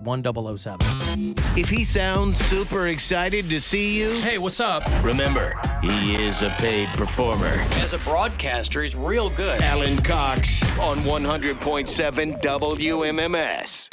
1007. If he sounds super excited to see you, Hey, what's up? remember, he is a paid performer. As a broadcaster, he's real good. Alan Cox on 100.7 WMMS.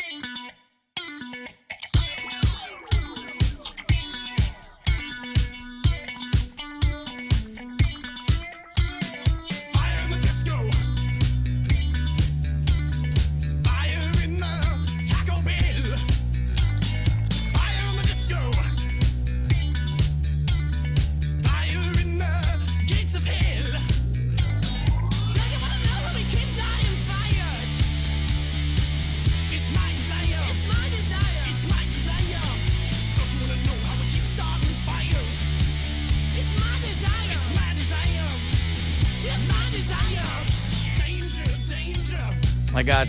I got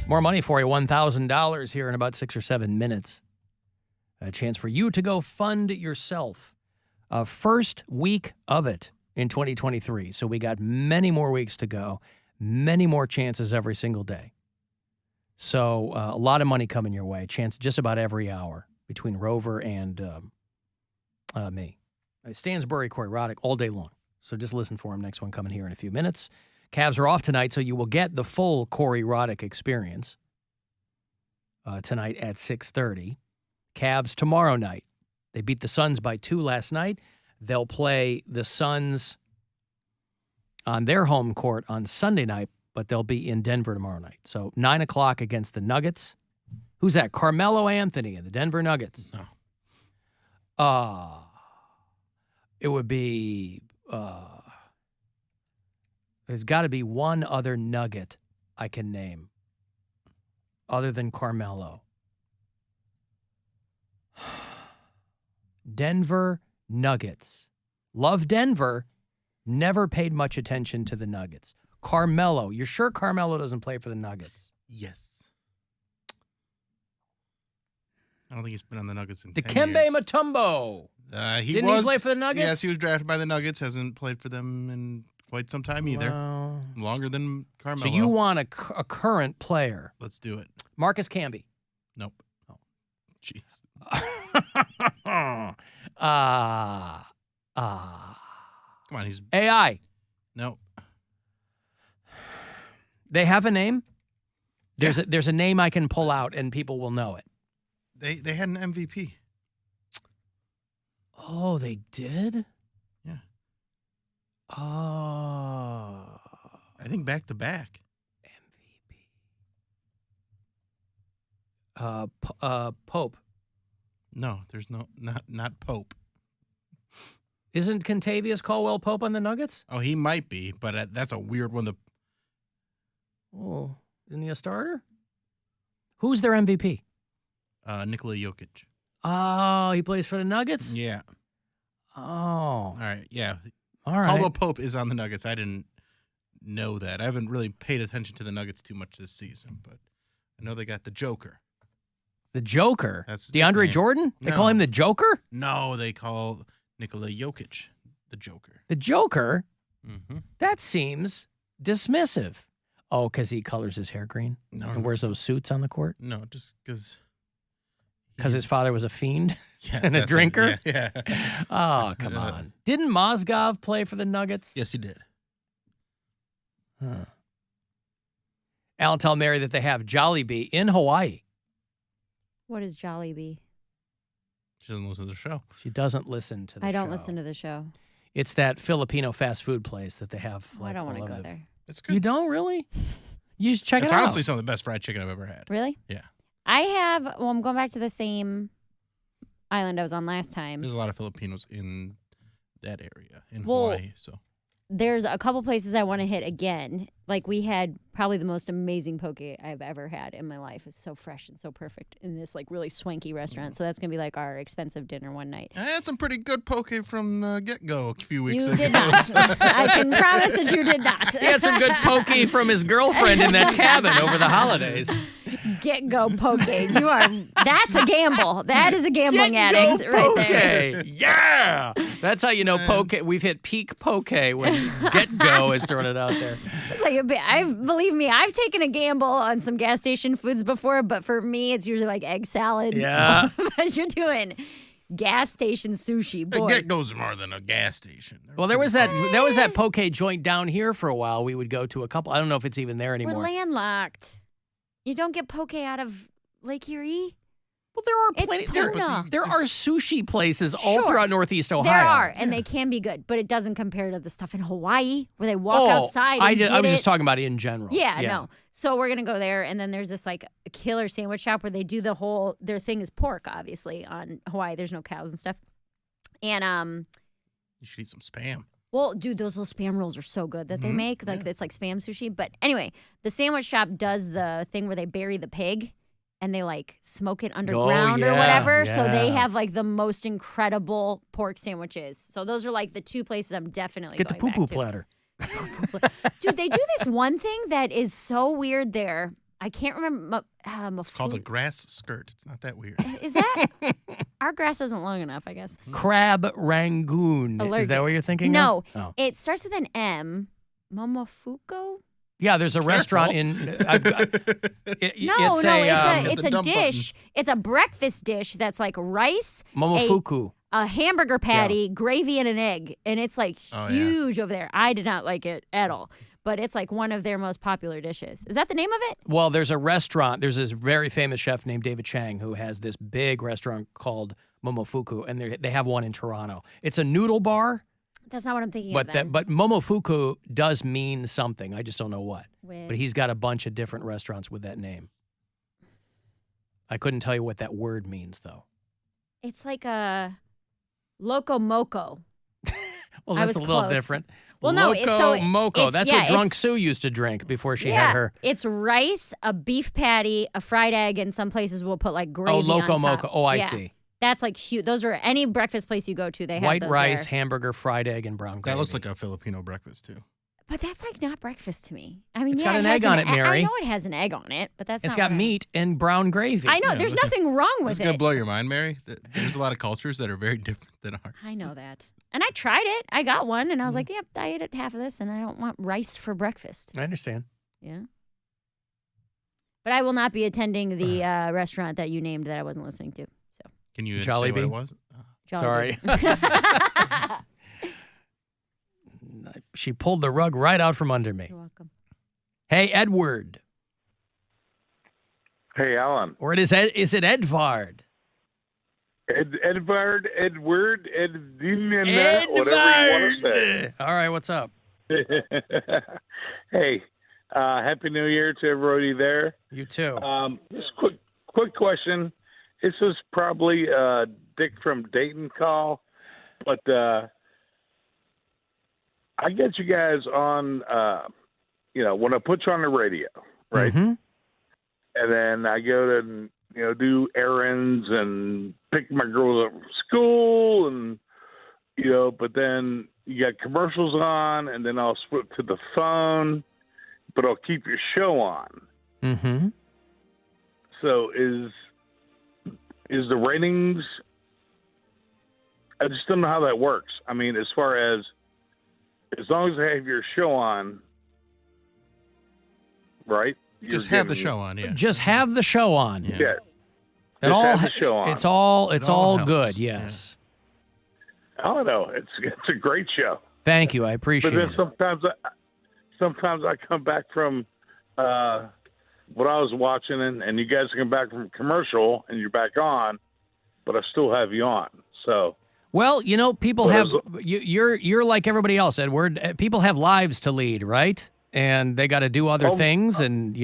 more money for you, $1,000 here in about 6 or 7 minutes. A chance for you to go fund yourself. First week of it in 2023. So we got many more weeks to go, many more chances every single day. So a lot of money coming your way. Chance just about every hour between Rover and me. Stansbury, Corey Roddick, all day long. So just listen for him. Next one coming here in a few minutes. Cavs are off tonight, so you will get the full Corey Roddick experience tonight at 6:30. Cavs tomorrow night. They beat the Suns by 2 last night. They'll play the Suns on their home court on Sunday night, but they'll be in Denver tomorrow night. So 9 o'clock against the Nuggets. Who's that? Carmelo Anthony and the Denver Nuggets. No. It would be... there's got to be one other Nugget I can name other than Carmelo. Denver Nuggets. Love Denver. Never paid much attention to the Nuggets. Carmelo. You're sure Carmelo doesn't play for the Nuggets? Yes. I don't think he's been on the Nuggets in 10 Dikembe years. Mutombo. Didn't he play for the Nuggets? Yes, he was drafted by the Nuggets. Hasn't played for them in quite some time either. Well, Longer than Carmelo. so you want a current player. Let's do it. Marcus Camby. Nope. Oh. Jeez. Come on, he's... AI. Nope. They have a name? There's a name I can pull out and people will know it. They had an MVP. Oh, they did? Yeah. Oh. I think back to back. MVP. Pope. No, there's not Pope. Isn't Kentavious Caldwell Pope on the Nuggets? Oh, he might be, but that's a weird one to... Oh, isn't he a starter? Who's their MVP? Nikola Jokic. Oh, he plays for the Nuggets? Yeah. Oh. All right, yeah. All right. Caldwell Pope is on the Nuggets. I didn't know that. I haven't really paid attention to the Nuggets too much this season, but I know they got the Joker. The Joker? That's DeAndre Jordan? They call him the Joker? No, they call Nikola Jokic the Joker. The Joker? Mm-hmm. That seems dismissive. Oh, because he colors his hair green? No. And wears those suits on the court? No, just because... Because his father was a fiend Yes, and a that's drinker? it. Yeah. Oh, come on. Didn't Mozgov play for the Nuggets? Yes, he did. Huh. Alan, tell Mary that they have Jollibee in Hawaii. What is Jollibee? She doesn't listen to the show. She doesn't listen to the show. I don't listen to the show. It's that Filipino fast food place that they have. I don't want to go there. It's good. You don't really? You just check It's it out. honestly some of the best fried chicken I've ever had. Really? Yeah. I'm going back to the same island I was on last time. There's a lot of Filipinos in that area, in Well, Hawaii. So There's a couple places I want to hit again. Like, we had probably the most amazing poke I've ever had in my life. It's so fresh and so perfect in this, like, really swanky restaurant. So that's going to be, like, our expensive dinner one night. I had some pretty good poke from Get-Go a few weeks ago. You did not. I can promise that you did not. He had some good poke from his girlfriend in that cabin over the holidays. Get-Go poke. That's a gamble. That is a gambling addict right there. Yeah. That's how you know poke. We've hit peak poke when Get-Go is throwing it out there. It's like believe me, I've taken a gamble on some gas station foods before, but for me, it's usually like egg salad. Yeah. But you're doing gas station sushi, boy. That goes more than a gas station. Well, there was that poke joint down here for a while. We would go to a couple. I don't know if it's even there anymore. We're landlocked. You don't get poke out of Lake Erie? Well, there are It's tuna. there are sushi places all Sure. throughout Northeast Ohio. There are, and they can be good, but it doesn't compare to the stuff in Hawaii where they walk outside and I was get just it. talking about it in general. Yeah, no. So we're gonna go there, and then there's this like killer sandwich shop where they do their thing is pork, obviously on Hawaii. There's no cows and stuff, and You should eat some Spam. well, dude, those little Spam rolls are so good that they make. Like it's like Spam sushi. But anyway, the sandwich shop does the thing where they bury the pig and they like smoke it underground or whatever. So they have like the most incredible pork sandwiches. So those are like the two places I'm definitely Get the going poo-poo back to. platter. Dude, they do this one thing that is so weird there. I can't remember. It's called a grass skirt. It's not that weird. Is that? Our grass isn't long enough, I guess. Crab Rangoon. Is Allergic. that what you're thinking No, of? Oh. it starts with an M. Momofuku? Yeah, there's a restaurant in. I've got, It's the a dump dish. It's a breakfast dish that's like rice, Momofuku. a hamburger patty, gravy, and an egg, and it's like Oh, yeah. huge over there. I did not like it at all, but it's like one of their most popular dishes. Is that the name of it? Well, there's a restaurant. There's this very famous chef named David Chang who has this big restaurant called Momofuku, and they have one in Toronto. It's a noodle bar, That's not what I'm thinking but of. Then. but Momofuku does mean something. I just don't know what. With- But he's got a bunch of different restaurants with that name. I couldn't tell you what that word means, though. It's like a Loco Moco. Well, I that's was a little close. different. Well, no, Loco Moco. it's- That's yeah, what Drunk it's- Sue used to drink before she Yeah, had her. it's rice, a beef patty, a fried egg, and some places will put like gravy. Oh, Loco on top. Moco. Oh, I Yeah. see. That's like huge. Those are any breakfast place you go to. They have White those rice, there. hamburger, fried egg, and brown gravy. That looks like a Filipino breakfast, too. But that's like not breakfast to me. I mean, It's yeah, got an has egg on it, I Mary. know it has an egg on it, but that's It's not got what meat and brown gravy. I know. Yeah, There's that's- nothing wrong This with is going to it. blow your mind, Mary. There's a lot of cultures that are very different than ours. I know that. And I tried it. I got one, and I was Mm-hmm. like, "Yep, I ate half of this, and I don't want rice for breakfast." I understand. Yeah. But I will not be attending the restaurant that you named that I wasn't listening to. So, Can you Jollibee? say what it was? Jollibee. Sorry. She pulled the rug right out from under me. You're welcome. Hey, Edward. Hey, Alan. Or is it Edvard? Edvard, Edward, Edvard, whatever you want to say. All right, what's up? Hey, Happy New Year to everybody there. You too. Just quick question. This is probably Dick from Dayton call, but I get you guys on, when I put you on the radio, right? Mm-hmm. And then I go to, do errands and pick my girls up from school and, but then you got commercials on and then I'll switch to the phone, but I'll keep your show on. Mm-hmm. So is the ratings, I just don't know how that works. I mean, as far as long as I have your show on, right? Just have the show on, yeah. Just have the show on. Yeah. Yeah. It Just all have the show on. It's all all helps. good. Yes. I don't know. It's a great show. Thank you. I But appreciate then it. sometimes I come back from what I was watching, and you guys come back from commercial, and you're back on, but I still have you on. So Well, people Well, have you're like everybody else, Edward. People have lives to lead, right? And they got to do other things, and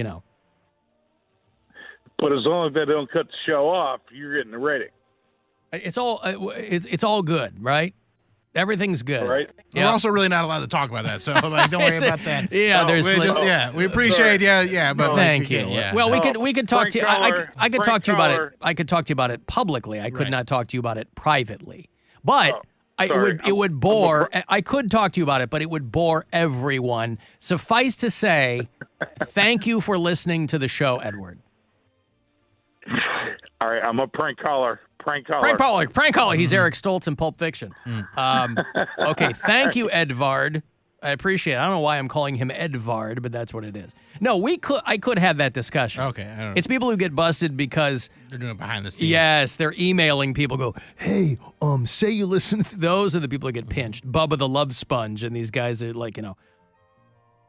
but as long as they don't cut the show off, you're getting the rating, it's all good, right? Everything's good, right? We're also really not allowed to talk about that, so don't worry about that. Yeah, No, there's We appreciate but Thank you. Yeah. Well, we could talk Frank to you. Collar, I could Frank talk to you about it. Collar. I could talk to you about it publicly. I could Right. not talk to you about it privately. But sorry. it would bore. I could talk to you about it, but it would bore everyone. Suffice to say, thank you for listening to the show, Edward. All right, I'm a prank caller. Prank caller. He's Eric Stoltz in Pulp Fiction. Okay, thank you, Edvard. I appreciate it. I don't know why I'm calling him Edvard, but that's what it is. No, I could have that discussion. Okay, I don't know. It's people who get busted because They're doing it behind the scenes. yes, they're emailing people. Go, hey, say you listen. Those are the people that get pinched. Bubba the Love Sponge, and these guys are like,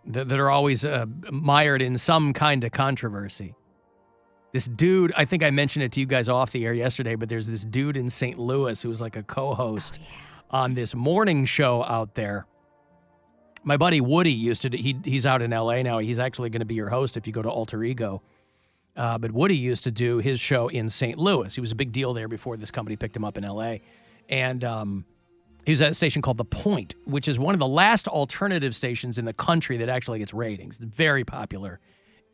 that are always mired in some kind of controversy. This dude, I think I mentioned it to you guys off the air yesterday, but there's this dude in St. Louis who was like a co-host on this morning show out there. My buddy Woody used to, he's out in L.A. now. He's actually going to be your host if you go to Alter Ego. But Woody used to do his show in St. Louis. He was a big deal there before this company picked him up in L.A. And he was at a station called The Point, which is one of the last alternative stations in the country that actually gets ratings. It's very popular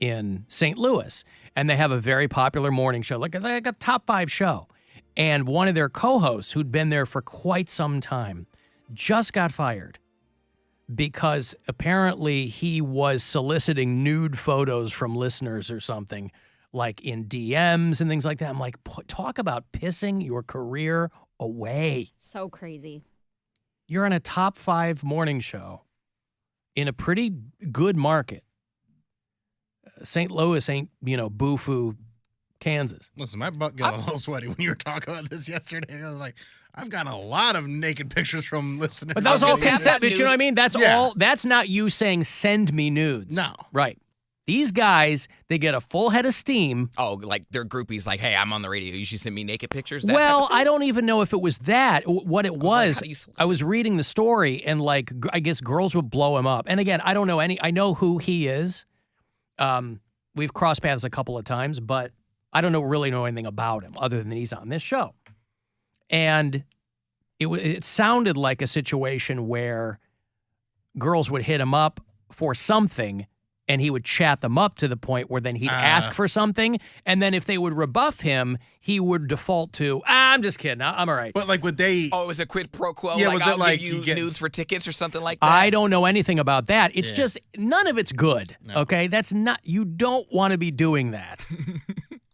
in St. Louis. And they have a very popular morning show, like a top 5 show. And one of their co-hosts, who'd been there for quite some time, just got fired because apparently he was soliciting nude photos from listeners or something, like in DMs and things like that. I'm like, talk about pissing your career away. So crazy. You're on a top 5 morning show in a pretty good market. St. Louis ain't, Boo-Foo, Kansas. Listen, my butt got a little sweaty when you were talking about this yesterday. I was like, I've got a lot of naked pictures from listeners. But that was all Okay, consent. You know what I mean? That's Yeah. all. That's not you saying send me nudes. No. Right. These guys, they get a full head of steam. Oh, like their groupies, like, hey, I'm on the radio. You should send me naked pictures. That Well, type of thing? I don't even know if it was that. What it was, how do you solicit? I was reading the story, and I guess girls would blow him up. And again, I don't know I know who he is. We've crossed paths a couple of times, but I don't really know anything about him other than he's on this show. And it sounded like a situation where girls would hit him up for something, and he would chat them up to the point where then he'd ask for something, and then if they would rebuff him, he would default to, I'm just kidding, I'm all right. But would they? Oh, it was a quid pro quo? Yeah, like, was it I'll like give you you get- nudes for tickets or something like that? I don't know anything about that. It's Yeah. just, none of it's good, okay? That's not, you don't want to be doing that.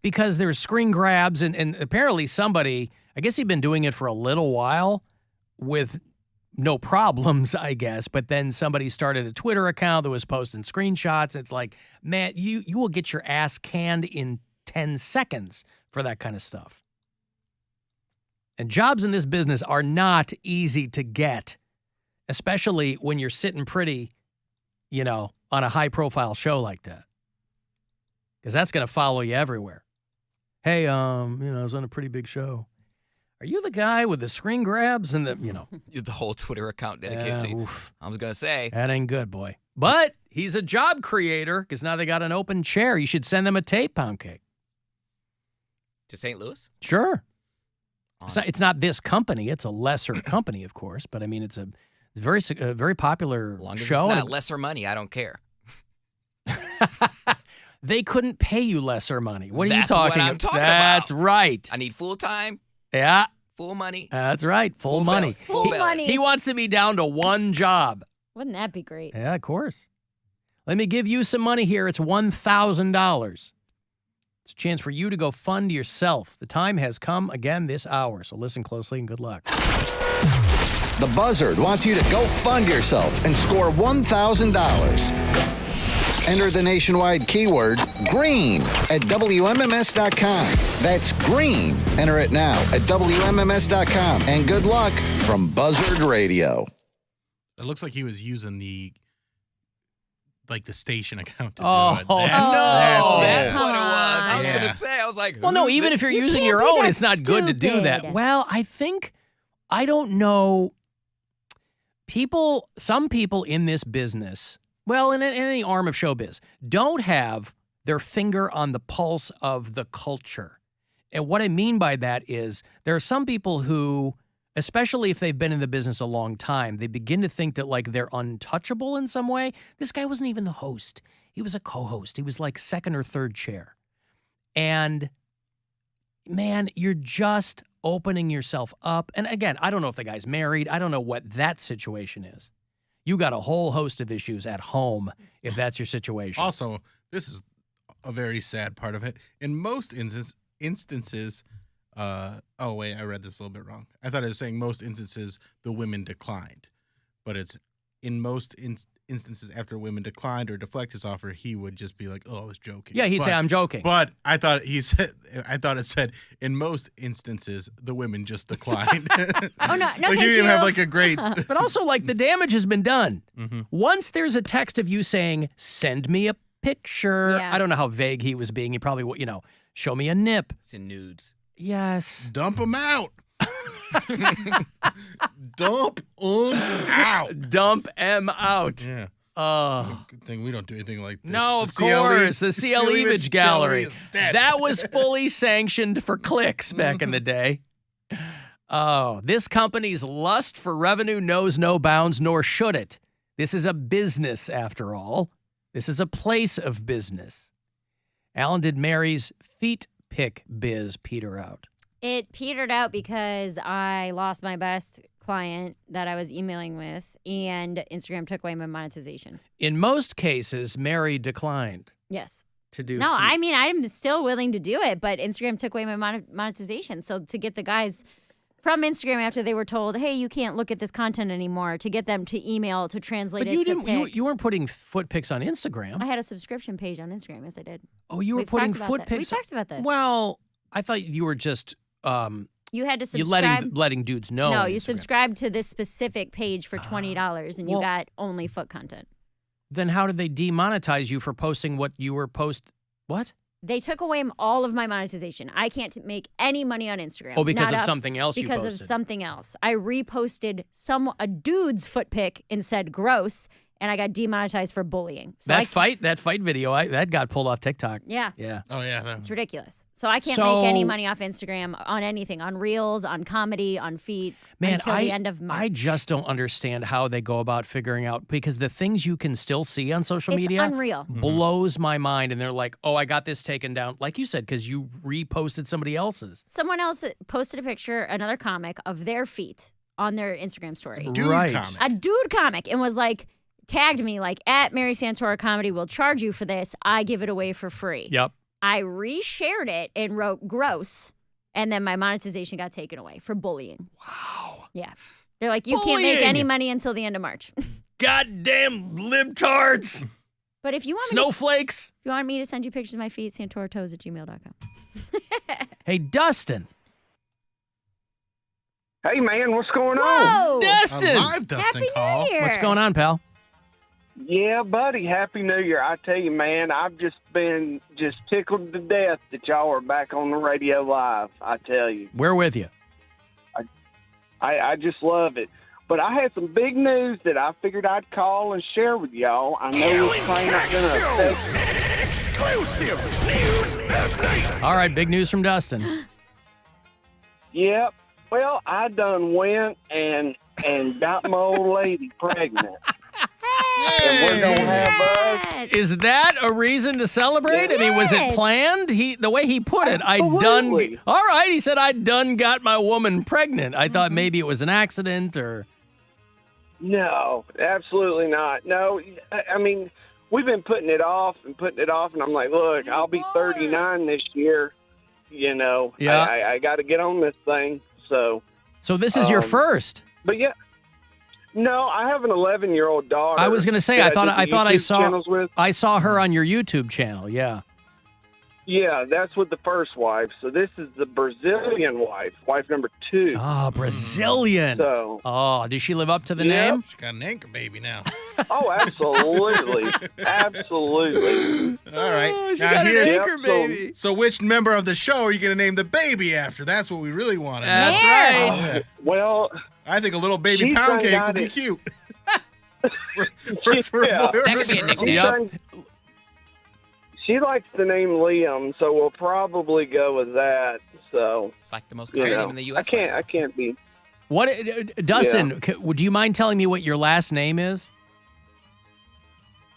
Because there's screen grabs, and apparently somebody, I guess he'd been doing it for a little while with no problems, I guess, but then somebody started a Twitter account that was posting screenshots. It's like, man, you will get your ass canned in 10 seconds for that kind of stuff. And jobs in this business are not easy to get, especially when you're sitting pretty, on a high-profile show like that. Because that's going to follow you everywhere. Hey, I was on a pretty big show. Are you the guy with the screen grabs and the, The whole Twitter account dedicated to you. oof, I was going to say. that ain't good, boy. But he's a job creator because now they got an open chair. You should send them a tape, Poundcake. To St. Louis? Sure. It's not this company. It's a lesser company, of course. But, I mean, it's a very popular As long as show. it's not lesser money, I don't care. They couldn't pay you lesser money. What are That's you what talking I'm about? talking That's about. right. I need full time, Yeah, full money. that's right. Full money. belly, full belly. money. He wants to be down to one job. Wouldn't that be great? Yeah, of course. Let me give you some money here. It's $1,000. It's a chance for you to go fund yourself. The time has come again this hour, so listen closely and good luck. The Buzzard wants you to go fund yourself and score $1,000. Enter the nationwide keyword GREEN at WMMS.com. That's GREEN. Enter it now at WMMS.com. And good luck from Buzzard Radio. It looks like he was using the station account to Oh, do it. no. Oh, that's Yeah. what it was. I was Yeah. going to say, I was like, Well, no, who's even this? if you're You using can't your be own, that it's not good to do that. stupid. Well, I don't know. Some people in this business, well, in any arm of showbiz, don't have their finger on the pulse of the culture. And what I mean by that is there are some people who, especially if they've been in the business a long time, they begin to think that they're untouchable in some way. This guy wasn't even the host. He was a co-host. He was like second or third chair. And man, you're just opening yourself up. And again, I don't know if the guy's married. I don't know what that situation is. You got a whole host of issues at home if that's your situation. Also, this is a very sad part of it. In most instances, oh wait, I read this a little bit wrong. I thought it was saying most instances the women declined, but it's in most instances after women declined or deflect his offer, he would just be like, "Oh, I was joking." Yeah, he'd say, "I'm joking." But I thought it said in most instances the women just declined. Oh no, no, like thank you you. didn't have like a great. But also, like, the damage has been done. Mm-hmm. Once there's a text of you saying, "Send me a picture," Yeah. I don't know how vague he was being. He probably, show me a nip. It's in nudes. Yes. Dump them out. Dump them out. Dump em out. Yeah. Good thing we don't do anything like this. No, The of course. The CL CL Image Gallery. is dead. That was fully sanctioned for clicks back in the day. Oh, this company's lust for revenue knows no bounds, nor should it. This is a business, after all. This is a place of business. Alan, did Mary's feet pick biz peter out? It petered out because I lost my best client that I was emailing with, and Instagram took away my monetization. In most cases, Mary declined Yes. to do No, feet. I mean, I'm still willing to do it, but Instagram took away my monetization. So to get the guys from Instagram after they were told, hey, you can't look at this content anymore, to get them to email, to translate But it you to didn't. pics. You weren't putting foot pics on Instagram. I had a subscription page on Instagram. Yes, I did. Oh, you were We've putting talked about foot that. We pics. talked about this. Well, I thought you were just You had to you subscribe. letting dudes know. No, on you Instagram. subscribed to this specific page for $20, and you Well- got only foot content. Then how did they demonetize you for posting what you were What? They took away all of my monetization. I can't make any money on Instagram. Oh, because Not of a- something else you Because of posted. something else. I reposted a dude's foot pic and said gross, and I got demonetized for bullying. So That fight video, that got pulled off TikTok. Yeah. Yeah. Oh yeah. It's ridiculous. So I can't So- make any money off Instagram on anything, on Reels, on comedy, on feet, Man, until the end of March. I just don't understand how they go about figuring out, because the things you can still see on social It's media unreal. blows my mind. And they're like, oh, I got this taken down. Like you said, because you reposted somebody else's. Someone else posted a picture, another comic, of their feet on their Instagram story. Dude Right. comic. A dude comic, and was like, tagged me like, at Mary Santora Comedy will charge you for this. I give it away for free. Yep. I reshared it and wrote gross, and then my monetization got taken away for bullying. Wow. Yeah. They're like, you can't make Bullying! any money until the end of March. Goddamn libtards. But if you want Snowflakes. if you want me to send you pictures of my feet, santoratoes@gmail.com. Hey, Dustin. Hey, man, what's going on? Whoa! A Dustin. live Dustin Happy call. New Year! What's going on, pal? Yeah, buddy, Happy New Year. I tell you, man, I've just been tickled to death that y'all are back on the radio live. I tell you. We're with you. I just love it. But I had some big news that I figured I'd call and share with y'all. I know it's probably not going to affect Exclusive news update. All right, big news from Dustin. Yep. Well, I done went and got my old lady pregnant. And we're going to have us. Is that a reason to celebrate? I mean, was it Yes. planned? The way he put it, I done. Absolutely. All right, he said I done got my woman pregnant. I thought maybe it was an accident or. No, absolutely not. No, I mean, we've been putting it off, and I'm like, look, I'll be 39 this year. You know, Yeah. I got to get on this thing. So, So this is your first. but yeah, no, I have an 11-year-old daughter. I was gonna say, I that thought do I YouTube saw channels with. I saw her on your YouTube channel. Yeah. Yeah, that's with the first wife. So this is the Brazilian wife number 2. Oh, Brazilian. So, Oh, does she live up to the Yep. name? She's got an anchor baby now. oh, absolutely, absolutely. All right. Oh, she Now got an here's- anchor Yep, so- baby. So which member of the show are you going to name the baby after? That's what we really want to know. That's Yeah. right. Yeah. Well, I think a little baby She's pound done cake got would be it. cute. For Yeah. a boy or That could be a girl. nickname. She Yep. done- She likes the name Liam, so we'll probably go with that. So It's like the most you common know, name in the U.S. I can't be. What, Dustin? Would you mind telling me what your last name is?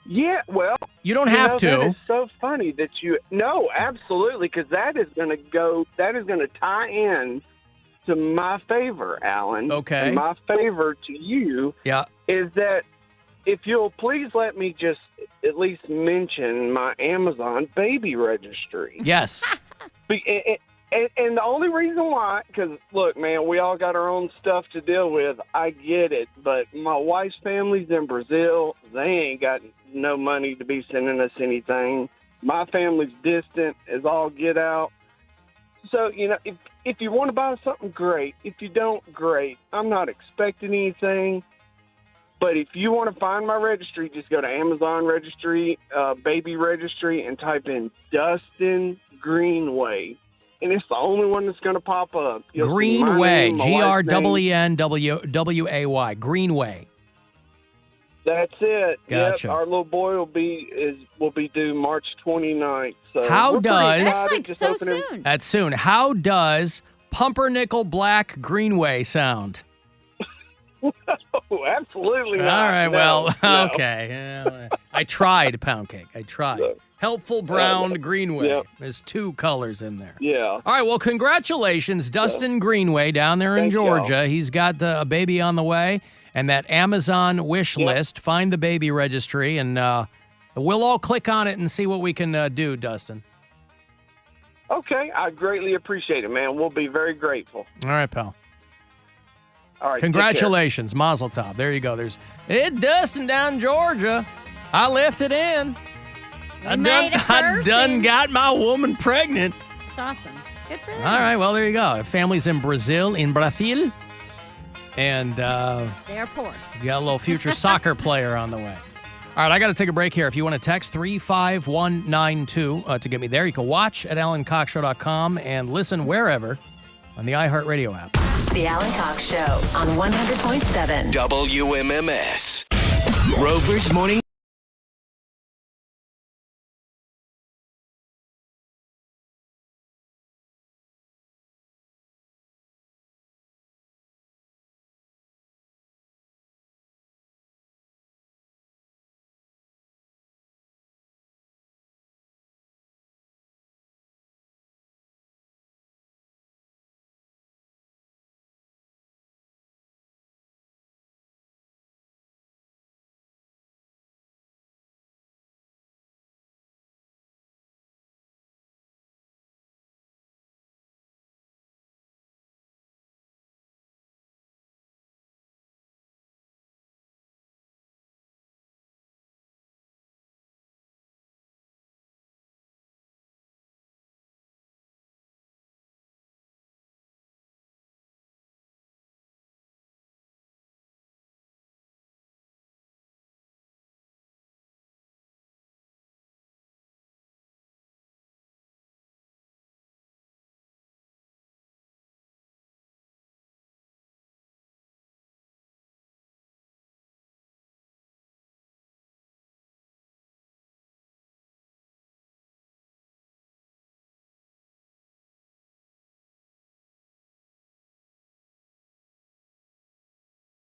Yeah, well, You don't have That to. is so funny that you. No, absolutely, because that is going to tie in to my favor, Alan. Okay. And my favor to you Yeah. is that if you'll please let me just at least mention my Amazon baby registry. Yes. And the only reason why, because, look, man, we all got our own stuff to deal with. I get it. But my wife's family's in Brazil. They ain't got no money to be sending us anything. My family's distant as all get out. So, if you want to buy something, great. If you don't, great. I'm not expecting anything. But if you want to find my registry, just go to Amazon registry, baby registry, and type in Dustin Greenway. And it's the only one that's going to pop up. Greenway, Greenway. Greenway. That's it. Gotcha. Yep, our little boy will be due March 29th. So How does That's like so soon. That's soon. How does Pumpernickel Black Greenway sound? Oh, absolutely not. All right, No. okay. Yeah, I tried, Poundcake. I tried. Helpful Brown Greenway. Yep. There's 2 colors in there. Yeah. All right, well, congratulations, Dustin Greenway down there in Thank Georgia. y'all. He's got a baby on the way, and that Amazon wish list. Find the baby registry, and we'll all click on it and see what we can do, Dustin. Okay, I greatly appreciate it, man. We'll be very grateful. All right, pal. All right. Congratulations, Mazel Tov. There you go. There's Dustin down in Georgia. I left it in. I done got my woman pregnant. It's awesome. Good for them. All right, well, there you go. Family's in Brazil, and They are poor. you got a little future soccer player on the way. All right, I got to take a break here. If you want to text 35192 to get me there, you can watch at alancoxshow.com and listen wherever on the iHeartRadio app. The Alan Cox Show on 100.7 WMMS. Rover's Morning